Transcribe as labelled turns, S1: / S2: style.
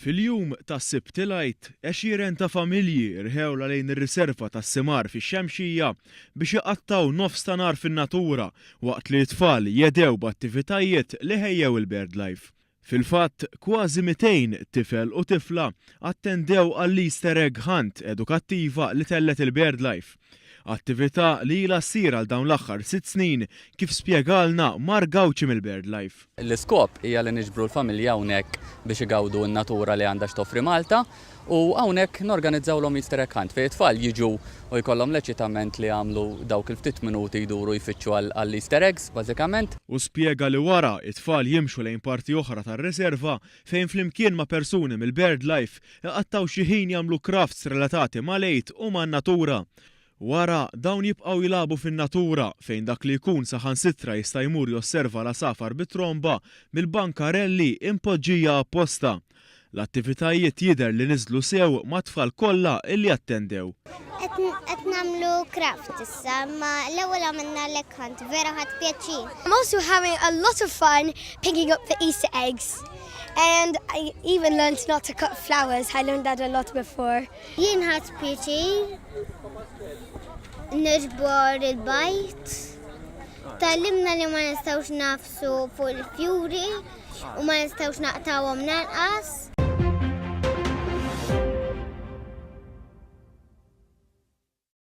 S1: Fil-jum tas-Sibt Lajt, għexieren ta' familji rħewla lejn ir-riserva tas-Simar fix-Xemxija biex iqattaw nofs ta' nar fin-natura waqt li t-tfal jedew b'attivitajiet li ħejjew il-BirdLife. Fil-fatt, kważi 200 tifel u tifla attendew għall-Easter Egg Hunt edukattiva li tellet il-BirdLife. Attività li ilha ssir għal dawn l-aħħar 6 snin kif spjegalna Mar Gawċi mill-BirdLife.
S2: L-iskop hija li niġbru l-familja hawnhekk biex igawdu n-natura li għandha x'toffri Malta u hawnhekk norganizzawlhom Easter Egg Hunt fejn it-tfal jiġu u jkollhom l-eċitament li jagħmlu dawk il-ftit minuti jduru jfittxu għall-Easter eggs bażikament.
S1: U spjega li wara it-tfal jimxu lejn parti oħra tar-riserva fejn flimkien ma' persuni mill-BirdLife iqattaw xi ħin jagħmlu crafts relatati mal-għejd u man-natura. Wara dawn jibqgħu jilagħbu fin-natura fejn dak li jkun saħansitra jista' jmur josserva l-asafar bit-tromba mill-bankarelli impoġġija apposta. L-attivitajiet jidher li niżlu sew ma' tfal kollha illi attendew.
S3: Qed nagħmlu craft issa, ma l-ewwel għamilna l-egg hunt, vera ħadd pjaċir.
S4: I'm also having a lot of fun picking up the Easter eggs. And I even learned not to cut flowers. I learned that a lot before.
S3: Jien ħadd pjaċir niġbor il-bajt. Tallimna li ma nistgħux nafsu fuq il-fjuri u ma nistgħux naqtawhom nanqas.